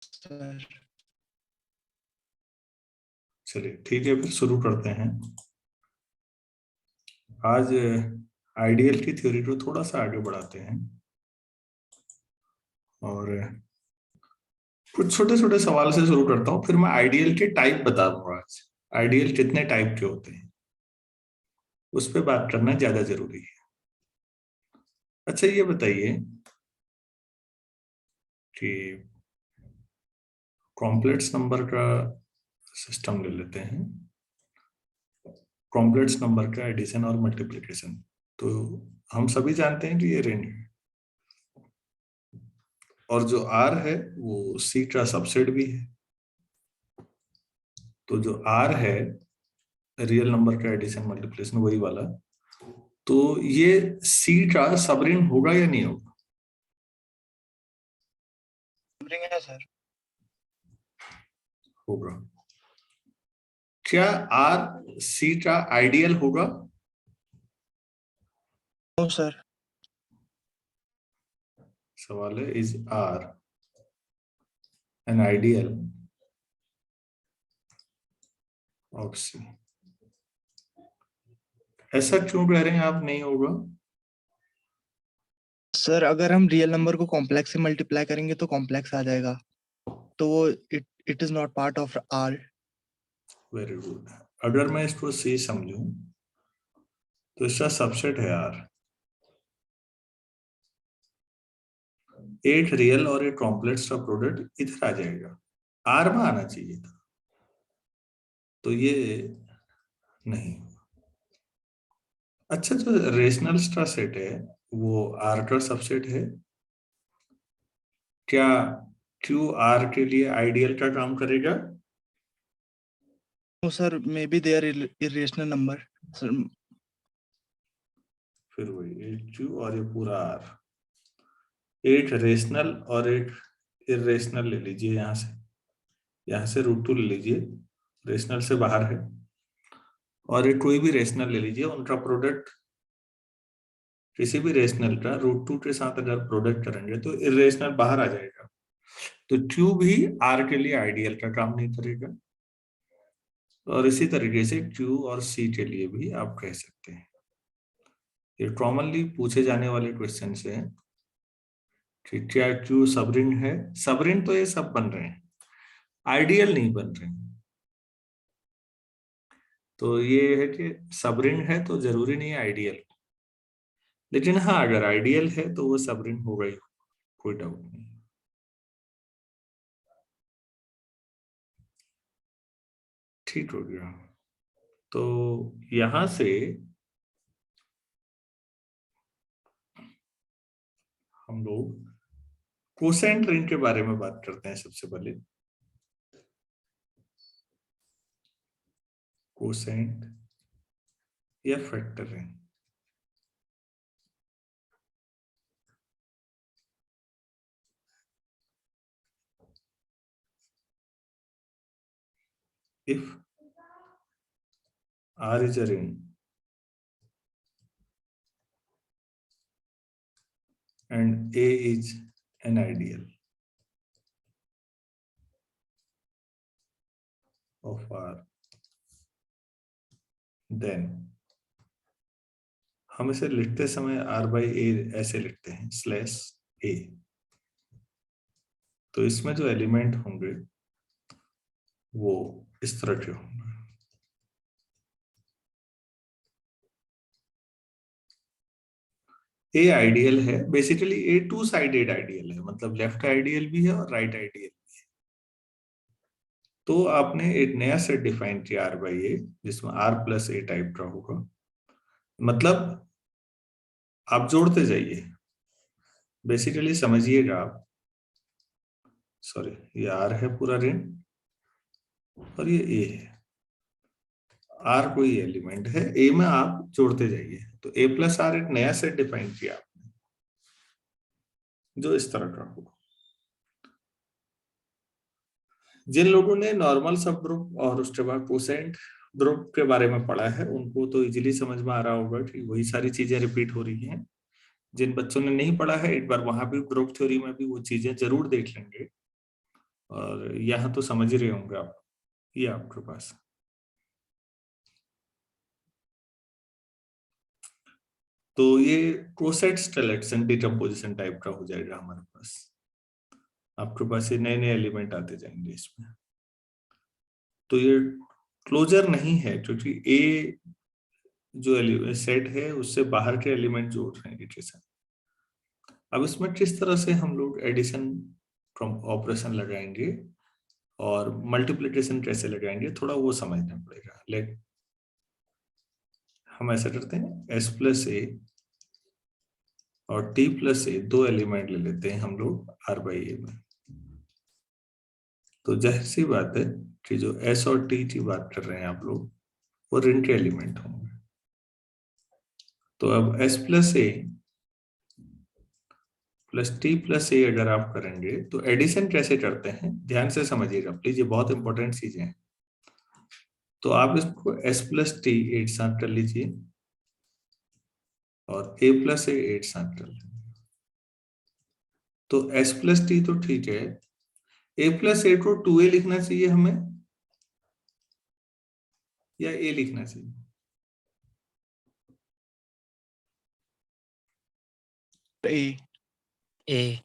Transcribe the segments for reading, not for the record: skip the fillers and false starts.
Sir. चलिए ठीक है, फिर शुरू करते हैं। आज आइडियल की थ्योरी को थोड़ा सा आगे बढ़ाते हैं और कुछ छोटे छोटे सवाल से शुरू करता हूँ, फिर मैं आइडियल के टाइप बता दूंगा। आज आइडियल कितने टाइप के होते हैं उस पर बात करना ज्यादा जरूरी है। अच्छा ये बताइए कि कॉम्प्लेक्स नंबर का सिस्टम ले लेते हैं। कॉम्प्लेक्स नंबर का एडिशन और मल्टीप्लिकेशन, तो हम सभी जानते हैं कि ये रिंग है, और जो आर है वो सी का सबसेट भी है। तो जो आर है रियल नंबर का एडिशन मल्टीप्लिकेशन वही वाला, तो ये सी का सब रिंग होगा या नहीं होगा? रिंग है सर। होगा। क्या आर सी का आइडियल होगा? No sir. सवाल है, is R an ideal of C? ऐसा क्यों कह रहे हैं आप नहीं होगा? सर अगर हम रियल नंबर को कॉम्प्लेक्स से मल्टीप्लाई करेंगे तो कॉम्प्लेक्स आ जाएगा, तो वो it is not part of R. Very good. अगर मैं इसको सी समझूं तो इसका सबसेट है आर। एक रियल और एक कॉम्प्लेक्स का प्रोडक्ट इधर आ जाएगा, आर में आना चाहिए था, तो ये नहीं। अच्छा, जो रेशनल का सेट है वो आर का सबसेट है। क्या क्यू आर के लिए आइडियल का काम करेगा? No sir, maybe they are irrational number sir. फिर वही एक क्यू और ये पूरा आर, एक रेशनल और एक इरेशनल ले लीजिए। यहाँ से √2 ले लीजिए, रेशनल से बाहर है, और एक कोई भी रेशनल ले लीजिए, उनका प्रोडक्ट किसी भी रेशनल का √2 के साथ अगर प्रोडक्ट करेंगे तो इरेशनल बाहर आ जाएगा। तो क्यू भी आर के लिए आइडियल का काम नहीं करेगा, और इसी तरीके से क्यू और सी के लिए भी आप कह सकते हैं। ये कॉमनली पूछे जाने वाले क्वेश्चन से हैं कि क्या क्यू सब रिंग है? सब रिंग तो ये सब बन रहे हैं, आइडियल नहीं बन रहे हैं। तो ये है कि सब रिंग है तो जरूरी नहीं है आइडियल, लेकिन हाँ अगर आइडियल है तो वो सब रिंग होगा ही, कोई डाउट नहीं। ठीक हो गया। तो यहां से हम लोग कोसेंट रिंग के बारे में बात करते हैं सबसे पहले। कोसेंट या factor ring. if R is a ring and A is an ideal of R, then हम इसे लिखते समय R/A ऐसे लिखते हैं /A। तो इसमें जो एलिमेंट होंगे वो इस तरह के होंगे। ए आइडियल है, बेसिकली ए टू साइडेड आइडियल है, मतलब लेफ्ट आइडियल भी है और राइट आइडियल भी है। तो आपने एक नया सेट डिफाइन किया R/A, जिसमें R+A टाइप का होगा। मतलब आप जोड़ते जाइए, बेसिकली समझिएगा आप। सॉरी, ये R है पूरा रिंग और ये A है। R कोई एलिमेंट है, A में आप जोड़ते जाइए, तो A+R एक नया सेट डिफाइन किया आपने, जो इस तरह का होगा। जिन लोगों ने नॉर्मल सब ग्रुप और उसके बाद कोसेंट ग्रुप के बारे में पढ़ा है उनको तो इजीली समझ में आ रहा होगा कि वही सारी चीजें रिपीट हो रही हैं। जिन बच्चों ने नहीं पढ़ा है एक बार वहां भी ग्रुप थ्योरी में भी वो चीजें जरूर देख लेंगे। और यहाँ तो समझ ही रहे होंगे आप, ये आपके पास। तो ये कोसेट स्टेलेट्स एंड डिकम्पोजिशन टाइप का हो जाएगा हमारे पास। आपके पास ये नए नए एलिमेंट आते जाएंगे इसमें। तो ये क्लोजर नहीं है क्योंकि ए जो सेट है उससे बाहर के एलिमेंट जोड़ रहे हैं के साथ। अब इसमें किस तरह से हम लोग एडिशन ऑपरेशन लगाएंगे और मल्टीप्लिकेशन कैसे लगाएंगे, थोड़ा वो समझना पड़ेगा। लेट हम ऐसा करते हैं, s प्लस ए और t प्लस ए दो एलिमेंट ले लेते हैं हम लोग r बाई ए में। तो जाहिर सी बात है कि जो s और t की बात कर रहे हैं आप लोग, वो ऋण के एलिमेंट होंगे। तो अब s plus A plus t plus ए अगर आप करेंगे तो एडिशन कैसे करते हैं ध्यान से समझिएगा प्लीज, ये बहुत इंपॉर्टेंट चीजें हैं। तो आप इसको s प्लस टी एक साथ कर लीजिए और a प्लस ए एक साथ कर लीजिए। तो s प्लस टी तो ठीक है, a प्लस ए को 2a लिखना चाहिए हमें या a लिखना चाहिए? ए। ए।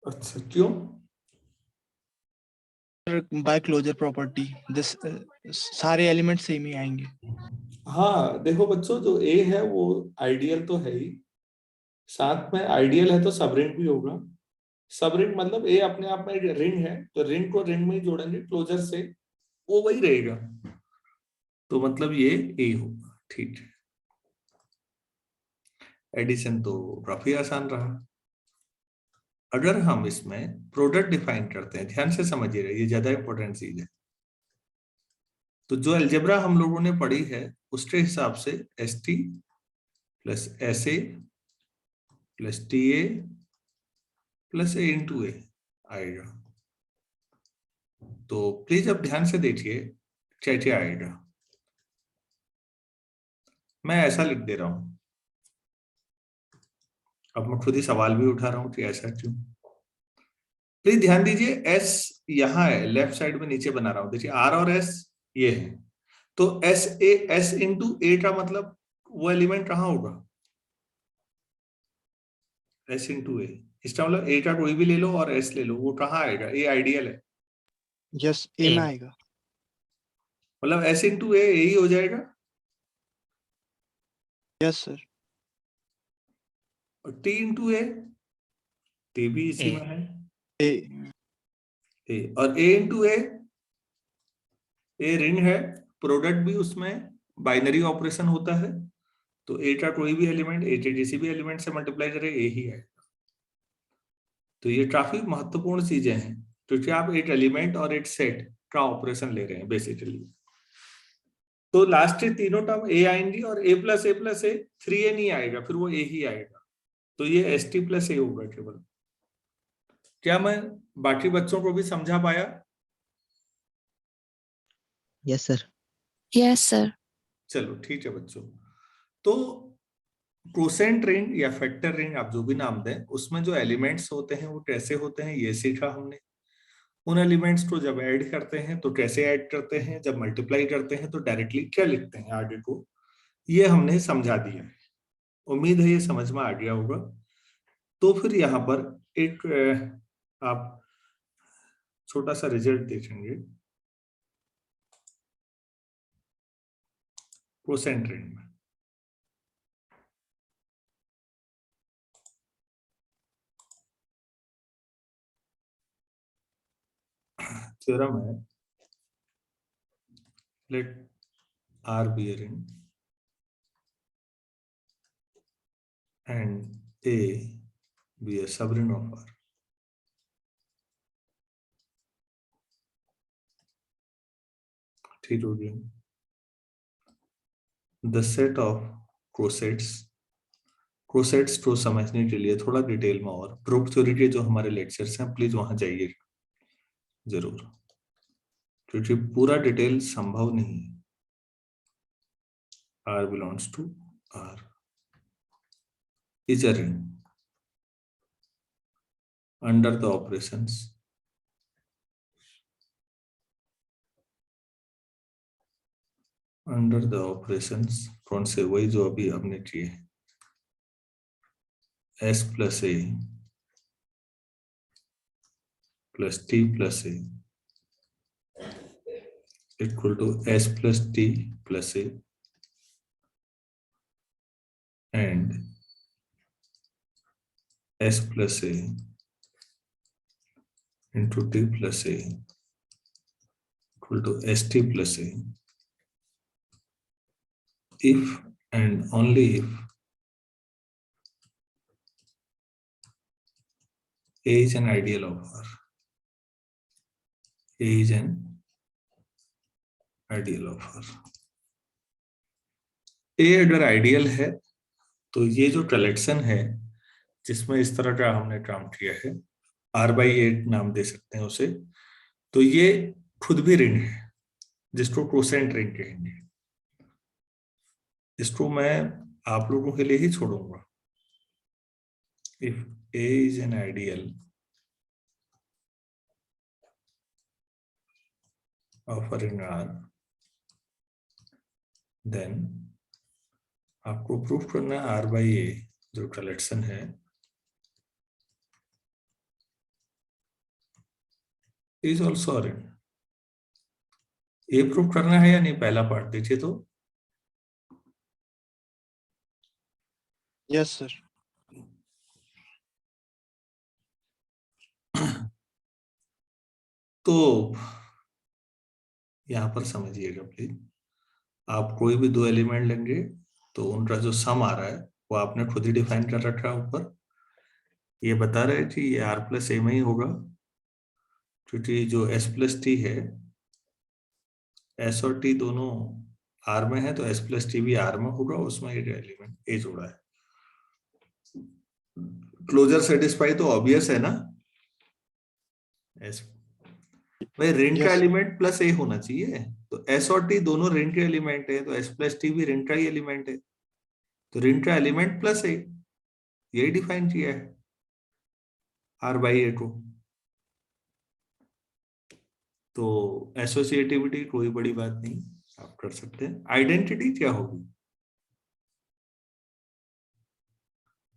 अच्छा, क्यों? बाय क्लोजर प्रॉपर्टी दिस सारे एलिमेंट सेम ही आएंगे। हाँ देखो बच्चों, जो a है वो आइडियल तो है ही, साथ में आइडियल है तो सब रिंग भी होगा। सब रिंग मतलब a अपने आप में एक रिंग है, तो रिंग को रिंग में ही जोड़ेंगे क्लोजर से, वो वही रहेगा। तो मतलब ये a होगा, ठीक है। एडिशन तो काफी आसान रहा। अगर हम इसमें प्रोडक्ट डिफाइन करते हैं, ध्यान से समझिएगा, ये ज्यादा इंपॉर्टेंट चीज है। तो जो अलजेब्रा हम लोगों ने पढ़ी है उसके हिसाब से S T plus S A plus T A plus A into A आएगा। तो प्लीज अब ध्यान से देखिए क्या क्या आएगा। मैं ऐसा लिख दे रहा हूं, अब मैं खुद ही सवाल भी उठा रहा हूं कि ऐसा क्यों। प्लीज ध्यान दीजिए, एस यहाँ है लेफ्ट साइड में नीचे बना रहा हूं, देखिए आर और एस ये है। तो एस इंटू ए का मतलब वो एलिमेंट कहाँ होगा? एस इंटू ए, इसका मतलब ए का कोई भी ले लो और एस ले लो, वो कहाँ आएगा? ए आइडियल है, यस ए में ए। आएगा। मतलब एस इंटू ए यही हो जाएगा। Yes sir. और टी इंटू ए, टी भी इसी ए। में है, ए ए। और ए इंटू ए ऋण है, प्रोडक्ट भी उसमें बाइनरी ऑपरेशन होता है। तो ए का कोई भी एलिमेंट ए के किसी भी एलिमेंट से मल्टीप्लाई करे ए ही है। तो ये काफी महत्वपूर्ण चीजें हैं क्योंकि आप एक एलिमेंट और एक सेट का ऑपरेशन ले रहे हैं बेसिकली। तो लास्ट के तीनों टर्म ए आएंगी और ए प्लस ए 3a नहीं आएगा, फिर वो ए ही आएगा। तो ये एस टी प्लस ए होगा केवल। क्या मैं बाकी बच्चों को भी समझा पाया? Yes sir. Yes sir. चलो ठीक है बच्चों। तो कोसेंट रिंग या फैक्टर रिंग आप जो भी नाम दें, उसमें जो एलिमेंट्स होते हैं वो कैसे होते हैं ये सीखा हमने। उन एलिमेंट्स को जब ऐड करते हैं तो कैसे ऐड करते हैं, जब मल्टीप्लाई करते हैं तो डायरेक्टली क्या लिखते हैं आगे को, ये हमने समझा दिया है। उम्मीद है ये समझ में आ गया होगा। तो फिर यहाँ पर एक आप छोटा सा रिजल्ट देखेंगे कोसेंट रिंग में। थ्योरम है, let R be a ring and A be a subring of R. ठीक हो गया। The set of cosets, cosets को समझने के लिए थोड़ा डिटेल में और ग्रुप थ्योरी के जो हमारे लेक्चर्स हैं प्लीज वहां जाइए जरूर, क्योंकि पूरा डिटेल संभव नहीं है। R belongs to R is a ring under the operations under the operations कौन से, वही जो अभी हमने किए, s plus A plus T plus A equal to s plus T plus A and s plus A into T plus A equal to S T plus A if and only if A is an ideal of R. A is an ideal of R. A अगर ideal है तो ये जो collection है जिसमें इस तरह का हमने काम किया है, R/8 नाम दे सकते हैं उसे, तो ये खुद भी रिंग है जिसको कोसेंट रिंग कहेंगे। इसको मैं आप लोगों के लिए ही छोड़ूंगा। If A is an ideal of a ring R, then आपको प्रूफ करना है R/A जो कलेक्शन है इज ऑल्सो रिंग। ये प्रूफ करना है या नहीं, पहला पार्ट देखिए तो। Yes sir. तो यहां पर समझिएगा प्लीज, आप कोई भी दो एलिमेंट लेंगे तो उनका जो सम आ रहा है वो आपने खुद ही डिफाइन कर रखा है ऊपर। ये बता रहे हैं कि ये R प्लस ए में ही होगा, क्योंकि जो S प्लस टी है, S और T दोनों R में है, तो S प्लस टी भी R में होगा, उसमें एक एलिमेंट A जोड़ा है। क्लोजर सेटिस्फाई तो ऑब्वियस है ना, S भाई रिंग का यस एलिमेंट प्लस ए होना चाहिए, तो S और T दोनों रिंग के एलिमेंट है, तो S प्लस टी भी रिंग का ही एलिमेंट है, तो रिंग का एलिमेंट प्लस ए, यही डिफाइन किया है R/A को। तो एसोसिएटिविटी कोई बड़ी बात नहीं, आप कर सकते हैं। आइडेंटिटी क्या होगी?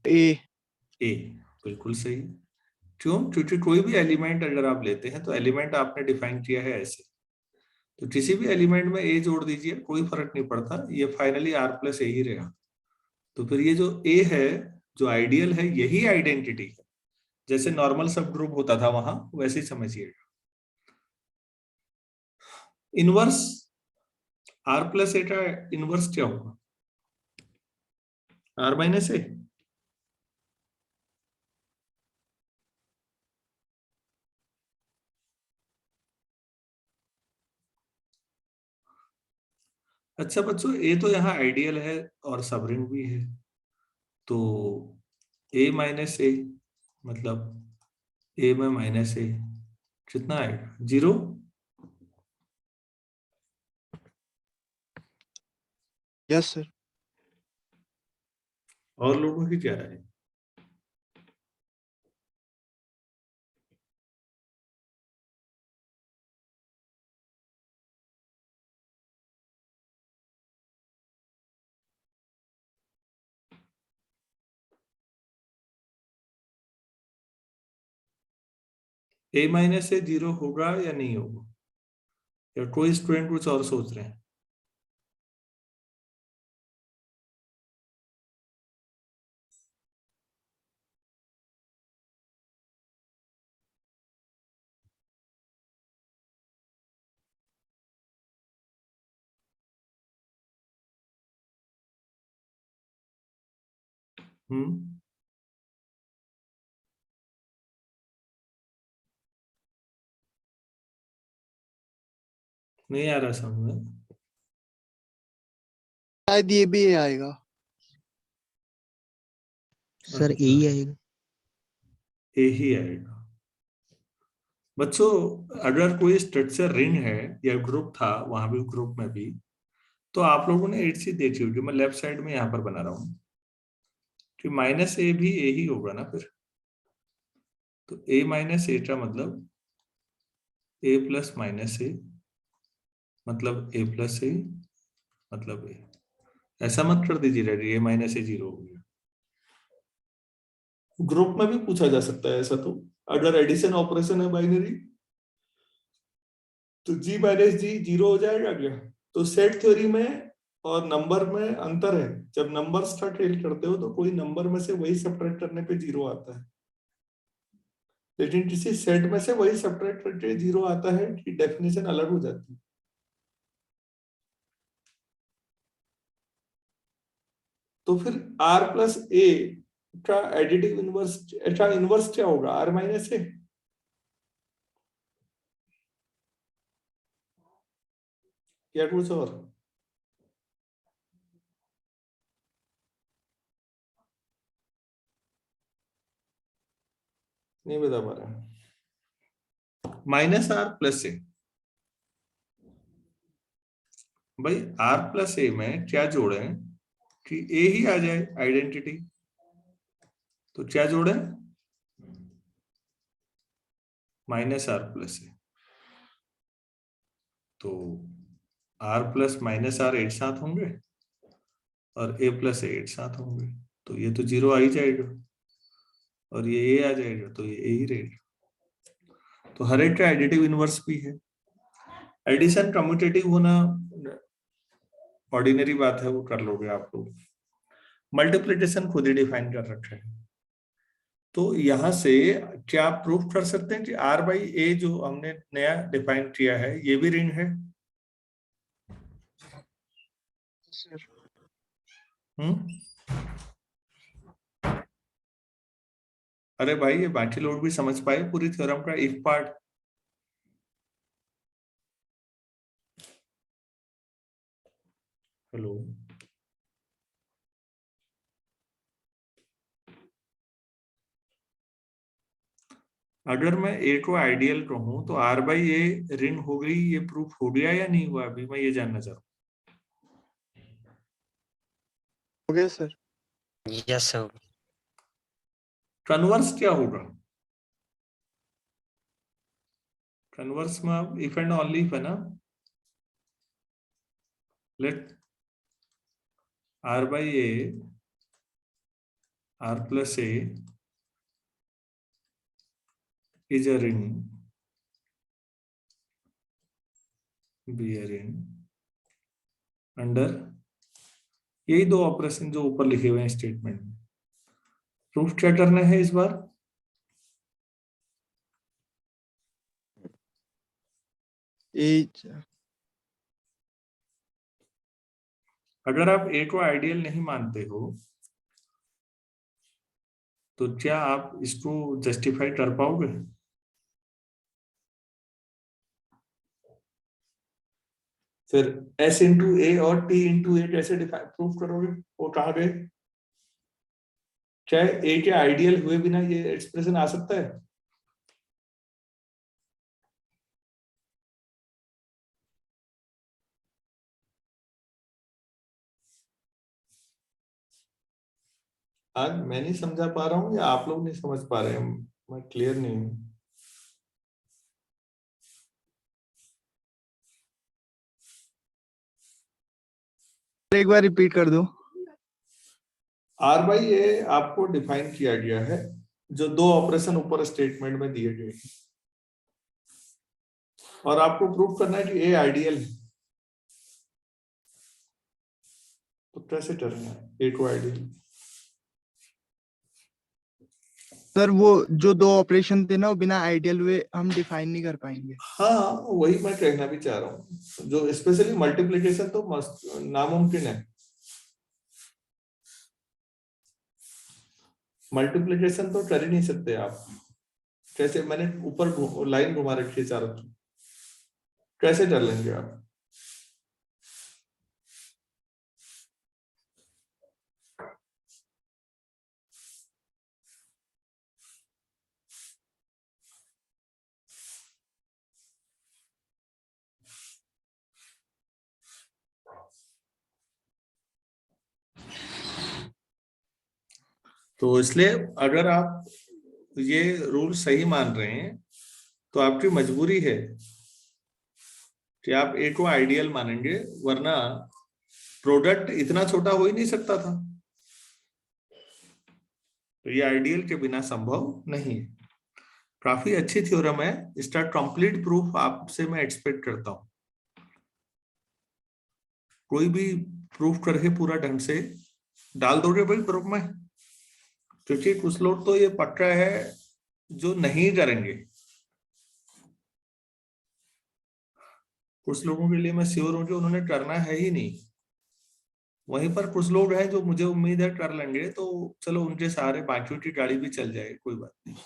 ए। ए, बिल्कुल सही। क्यों? क्योंकि कोई भी एलिमेंट अगर आप लेते हैं तो एलिमेंट आपने डिफाइन किया है ऐसे, तो किसी भी एलिमेंट में ए जोड़ दीजिए, कोई फर्क नहीं पड़ता, ये फाइनली R प्लस ए ही रहेगा। तो फिर ये जो ए है जो आइडियल है, यही आइडेंटिटी है। जैसे नॉर्मल सब ग्रुप होता था वहां, वैसे ही समझिएगा। इनवर्स R प्लस ए का इनवर्स क्या होगा? R माइनस ए। अच्छा बच्चों, ए तो यहाँ आइडियल है और सबरिंग भी है, तो ए माइनस ए मतलब ए में माइनस ए कितना आएगा? 0। Yes sir. और लोगों की क्या राय? ए माइनस ए 0 होगा या नहीं होगा, या कोई स्टूडेंट कुछ और सोच रहे हैं? हम्म, नहीं आ रहा समझ में? शायद ये भी आएगा। सर अच्छा, यही आएगा। ए ही आएगा। बच्चों अगर कोई स्ट्रक्चर रिंग है या ग्रुप था, वहां भी ग्रुप में भी, तो आप लोगों ने 8 सी देखी होगी, मैं लेफ्ट साइड में यहाँ पर बना रहा हूँ कि माइनस ए भी ए ही होगा ना फिर, तो ए माइनस ए का मतलब ए प्लस माइनस ए मतलब ए प्लस ए मतलब ऐसा मत कर दीजिए रेडी, a माइनस ए 0 हो गया। ग्रुप में भी पूछा जा सकता है ऐसा, तो अगर एडिशन ऑपरेशन है बाइनरी तो g माइनस जी 0 हो जाएगा क्या? तो सेट थ्योरी में और नंबर में अंतर है। जब नंबर्स का खेल करते हो तो कोई नंबर में से वही सब्ट्रैक्ट करने पे 0 आता है, लेकिन किसी सेट में से वही सब्ट्रैक्ट करके 0 आता है कि डेफिनेशन अलग हो जाती है। तो फिर r प्लस ए का एडिटिव इनवर्स, का इनवर्स क्या होगा? r माइनस ए। क्या कुछ और? नहीं बता पा रहा। माइनस आर प्लस ए, भाई r प्लस ए में क्या जोड़े कि a ही आ जाए आइडेंटिटी, तो क्या जोड़े? माइनस आर प्लस ए। तो r प्लस माइनस आर एक साथ होंगे और a प्लस ए एक साथ होंगे, तो ये तो 0 आ ही जाएगा और ये a आ जाएगा, तो ये a ही रहेगा। तो हर एक का एडिटिव इनवर्स भी है। एडिशन कम्यूटेटिव होना ऑर्डिनरी बात है, वो कर लोगे आप लोग। मल्टीप्लिकेशन खुद ही डिफाइन कर रखा है। तो यहां से क्या आप प्रूफ कर सकते हैं कि r बाई ए जो हमने नया डिफाइन किया है ये भी रिंग है? अरे भाई ये बाकी लोग भी समझ पाए पूरी थ्योरम का इफ पार्ट। हेलो, अगर मैं ए को आइडियल कहूं तो r बाई ए रिंग हो गई, ये प्रूफ हो गया या नहीं हुआ? अभी मैं ये जानना चाह रहा हूँ। हो गया सर। Yes sir. कन्वर्स क्या होगा? कन्वर्स में आप इफ एंड ओनली इफ है ना। Let r by A r plus A is a ring, be a ring under, यही दो ऑपरेशन जो ऊपर लिखे हुए हैं स्टेटमेंट में। प्रूफ क्या करना है इस बार? अगर आप ए को आइडियल नहीं मानते हो तो क्या आप इसको जस्टिफाई कर पाओगे? फिर s इंटू ए और t इंटू ए कैसे प्रूफ करोगे? वो कहाँ गए? क्या ए के आइडियल हुए बिना ये एक्सप्रेशन आ सकता है? आज मैं नहीं समझा पा रहा हूँ या आप लोग नहीं समझ पा रहे हैं? मैं क्लियर नहीं हूँ। एक बार रिपीट कर दो। r बाई ए आपको डिफाइन किया गया है जो दो ऑपरेशन ऊपर स्टेटमेंट में दिए गए हैं, और आपको प्रूफ करना है कि ए आइडियल है। तो कैसे करना है ए को आइडियल? सर वो जो दो ऑपरेशन थे ना वो बिना आइडियल हुए हम डिफाइन नहीं कर पाएंगे। हाँ वही मैं कहना भी चाह रहा हूँ, जो स्पेशली मल्टीप्लिकेशन तो नामुमकिन है। मल्टीप्लिकेशन तो कर ही नहीं सकते आप। कैसे? मैंने ऊपर लाइन घुमा रखी है चारों तरफ, कैसे कर लेंगे आप? तो इसलिए अगर आप ये रूल सही मान रहे हैं तो आपकी मजबूरी है कि आप ए को आइडियल मानेंगे, वरना प्रोडक्ट इतना छोटा हो ही नहीं सकता था, तो ये आइडियल के बिना संभव नहीं है। काफी अच्छी थ्योरम है, इसका कंप्लीट प्रूफ आपसे मैं एक्सपेक्ट करता हूं। कोई भी प्रूफ करके पूरा ढंग से डाल दोगे भाई ग्रुप में, क्योंकि कुछ लोग तो ये पक्का है जो नहीं करेंगे, कुछ लोगों के लिए मैं श्योर हूं कि उन्होंने करना है ही नहीं। वहीं पर कुछ लोग हैं जो मुझे उम्मीद है कर लेंगे, तो चलो उनके सहारे बाकियों की गाड़ी भी चल जाए, कोई बात नहीं।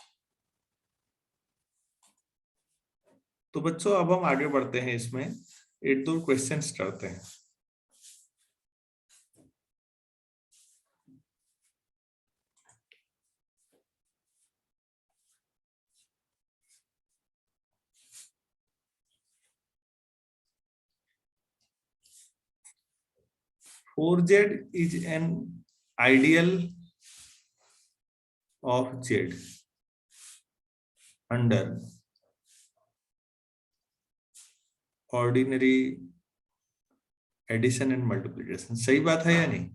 तो बच्चों अब हम आगे बढ़ते हैं, इसमें एक दो क्वेश्चंस करते हैं।4Z is an ideal of Z under ordinary addition and multiplication। सही बात है या नहीं?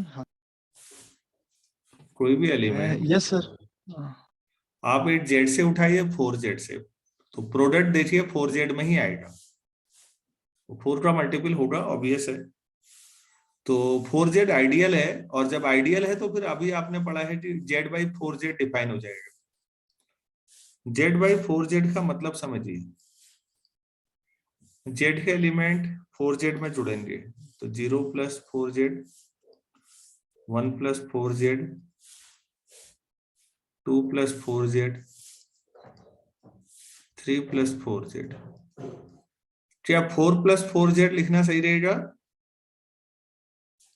हाँ। कोई भी एलिमेंट यस सर। आप 8Z से उठाइए 4Z से, तो प्रोडक्ट देखिए 4Z में ही आएगा, 4 का मल्टीपल होगा, ऑब्वियस है। तो 4Z आइडियल है, और जब आइडियल है तो फिर अभी आपने पढ़ा है कि Z बाई 4Z डिफाइन हो जाएगा। Z बाई 4Z का मतलब समझिए, Z के एलिमेंट 4Z में जुड़ेंगे, तो 0 + 4Z, 1 + 4Z, 2 + 4Z, 3 + 4Z। क्या 4 + 4Z लिखना सही रहेगा?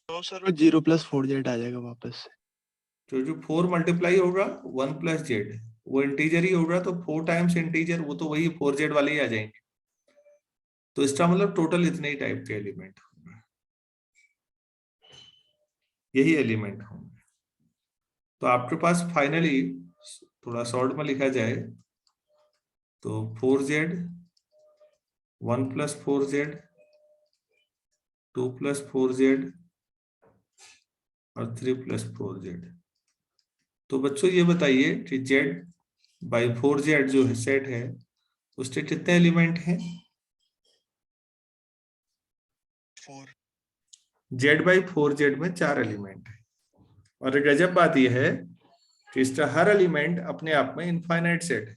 तो सर वो 0 + 4Z आ जाएगा वापस से। तो जो 4 मल्टीप्लाई होगा 1 + Z, वो इंटीजर ही होगा, तो 4 टाइम्स इंटीजर, वो तो वही 4Z वाले ही आ जाएंगे। तो इसका मतलब टोटल इतने ही टाइप के एलिमेंट होंगे, यही एलिमेंट होंगे। तो आपके पास फाइनली, थोड़ा शॉर्ट में लिखा जाए तो 4Z, 1 + 4Z, 2 + 4Z और 3 + 4Z। तो बच्चों ये बताइए कि Z बाई 4Z जो है सेट है, उसके कितने एलिमेंट हैं? 4। Z बाई 4Z में 4 एलिमेंट है, और गजब बात यह है कि इसका हर एलिमेंट अपने आप में इनफाइनाइट सेट है।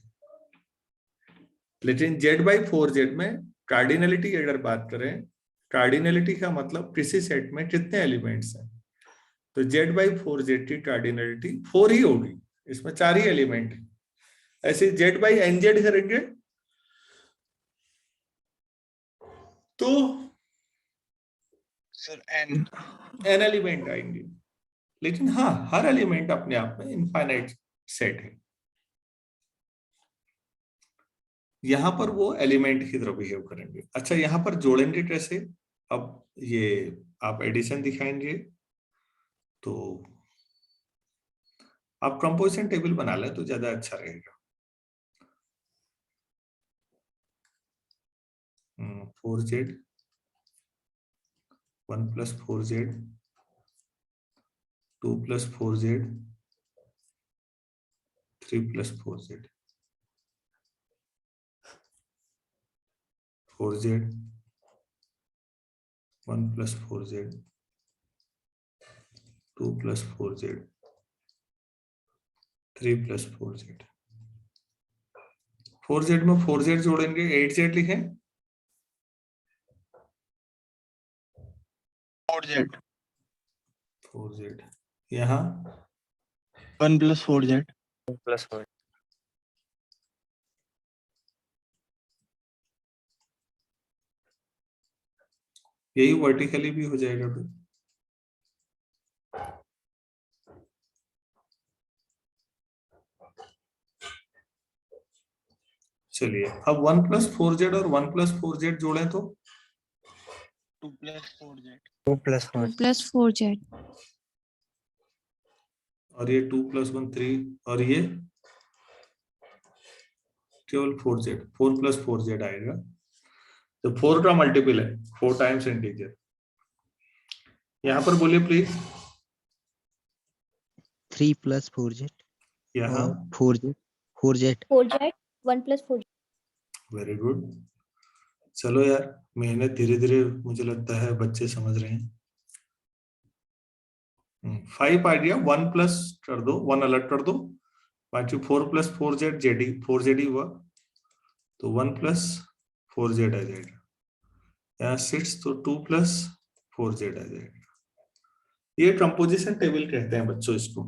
लेकिन Z बाई 4Z में कार्डिनलिटी अगर बात करें, कार्डिनलिटी का मतलब किसी सेट में कितने एलिमेंट्स हैं, तो Z बाई 4Z की कार्डिनलिटी 4 ही होगी, इसमें 4 ही एलिमेंट है। ऐसे Z बाई NZ करेंगे तो सर n एलिमेंट आएंगे, लेकिन हाँ हर एलिमेंट अपने आप में इनफाइनाइट सेट है। यहां पर वो एलिमेंट की तरह बिहेव करेंगे। अच्छा, यहां पर जोड़ेंगे कैसे? अब ये आप एडिशन दिखाएंगे, तो आप कंपोजिशन टेबल बना लें तो ज्यादा अच्छा रहेगा। 4Z, 1 + 4Z, 2 + 4Z, 3 + 4Z, 4Z, 1 + 4Z, 2 + 4Z, 3 + 4Z। 4Z में 4Z जोड़ेंगे, 8Z लिखें। 4Z, 4Z यहाँ 1 + 4Z। +4। यही वर्टिकली भी हो जाएगा फिर। चलिए अब 1 + 4Z और 1 + 4Z जोड़ें तो 2 + 4Z। 2 + 4। 2 + 4Z। और ये 2 + 1 3, और ये केवल 4z, 4 + 4z आएगा। तो 4 का मल्टीपल है, 4 टाइम्स इंटीजर। यहाँ पर बोलिए प्लीज। 3 + 4z यहाँ और 4z 4z 1 + 4z। Very good. चलो यार, मेहनत धीरे धीरे मुझे लगता है बच्चे समझ रहे हैं। 5 आइडिया 1 प्लस कर दो, 1 अलग कर दो, बाकी 4 + 4z जेडी 4z ही हुआ, तो 1 + 4z आ जाएगा। यहाँ 6 तो 2 + 4z आ जाएगा। ये कंपोजिशन टेबल कहते हैं बच्चों इसको।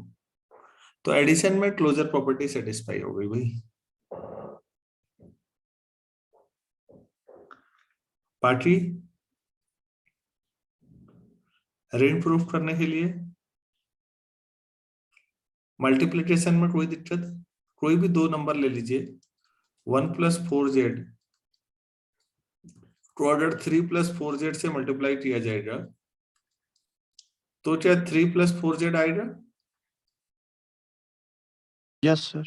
तो एडिशन में क्लोजर प्रॉपर्टी सेटिस्फाई हो गई भाई। बाकी रिंग प्रूफ करने के लिए मल्टीप्लिकेशन में कोई दिक्कत, कोई भी 2 नंबर ले लीजिए। 1 + 4z को अगर 3 + 4z से मल्टीप्लाई किया जाएगा तो क्या 3 + 4z आएगा? Yes sir.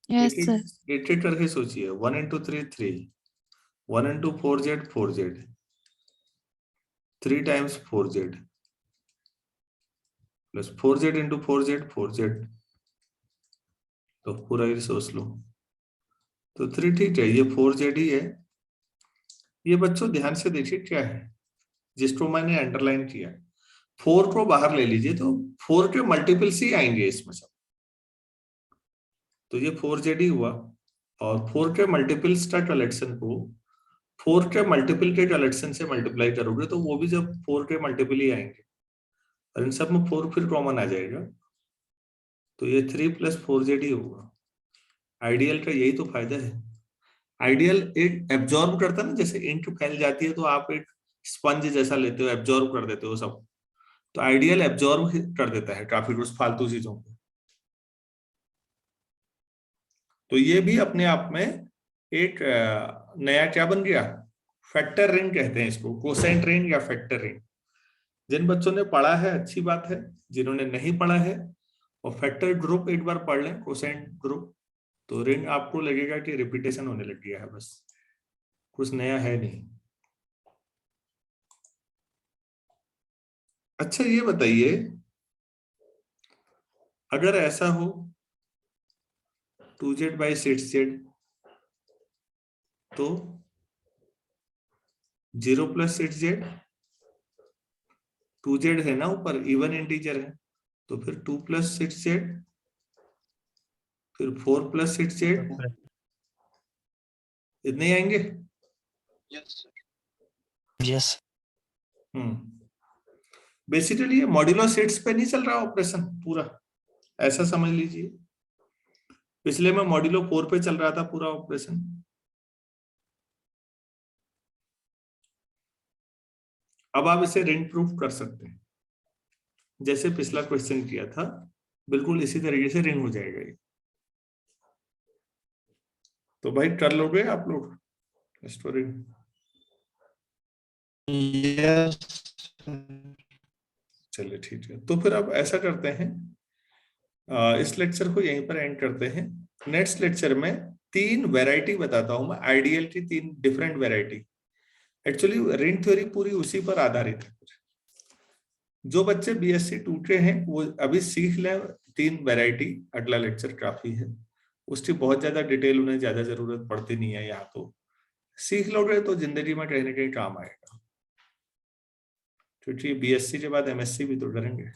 Yes sir. एक एक करके सोचिए। 1 × 3 3, 1 × 4z 4z, 3 times 4z plus 4z × 4z 4z, तो पूरा ही सोच लो। तो 3 ठीक है, ये 4z ही है। ये बच्चों ध्यान से देखिए क्या है जिसको मैंने अंडरलाइन किया। 4 को बाहर ले लीजिए तो 4 के मल्टीपल्स ही आएंगे इसमें सब। तो ये 4z ही हुआ, और 4 के मल्टीपल्स का कलेक्शन को 4 के मल्टीपल के कलेक्शन से मल्टीप्लाई करोगे तो वो भी जब 4 के मल्टीपल ही आएंगे, और इन सब में 4 फिर कॉमन आ जाएगा, तो ये 3 + 4z ही होगा। आइडियल का यही तो फायदा है। आइडियल एक एब्जॉर्ब करता है ना, जैसे इंक फैल जाती है तो आप एक स्पंज जैसा लेते हो, एब्जॉर्ब कर देते हो सब। तो आइडियल एब्जॉर्ब कर देता है काफी कुछ फालतू चीजों को। तो ये भी अपने आप में एक नया क्या बन गया, फैक्टर रिंग कहते हैं इसको, कोसेंट रिंग या फैक्टर रिंग। जिन बच्चों ने पढ़ा है अच्छी बात है, जिन्होंने नहीं पढ़ा है और फैक्टर ग्रुप एक बार पढ़ लें, कोसेंट ग्रुप, तो रिंग आपको लगेगा कि रिपीटेशन होने लग गया है, बस कुछ नया है नहीं। अच्छा ये बताइए, अगर ऐसा हो 2z/6z तो 0 + 6z, 2z है ना ऊपर, इवन इंटीजर है, तो फिर 2 + 6z, फिर 4 + 6z, इतने ही आएंगे। यस। बेसिकली ये मॉड्यूलो सेट्स पे नहीं चल रहा ऑपरेशन पूरा, ऐसा समझ लीजिए। पिछले में मॉड्यूलो 4 पे चल रहा था पूरा ऑपरेशन। अब आप इसे रिंग प्रूफ कर सकते हैं, जैसे पिछला क्वेश्चन किया था, बिल्कुल इसी तरीके से रिंग हो जाएगा ये। तो भाई कर लोगे आप लोग स्टोरी? यस। चलिए ठीक है, तो फिर अब ऐसा करते हैं, इस लेक्चर को यहीं पर एंड करते हैं। नेक्स्ट लेक्चर में 3 वैरायटी बताता हूं मैं, आइडियल की 3 different variety. Actually ring theory पूरी उसी पर आधारित है। जो बच्चे BSc 2 के हैं वो अभी सीख लें 3 वैरायटी, अगला लेक्चर काफी है। उसकी बहुत ज्यादा डिटेल उन्हें ज्यादा जरूरत पड़ती नहीं है, यहाँ तो सीख लोगे तो जिंदगी में कहीं ना कहीं काम आएगा, क्योंकि BSc के बाद MSc भी तो करेंगे।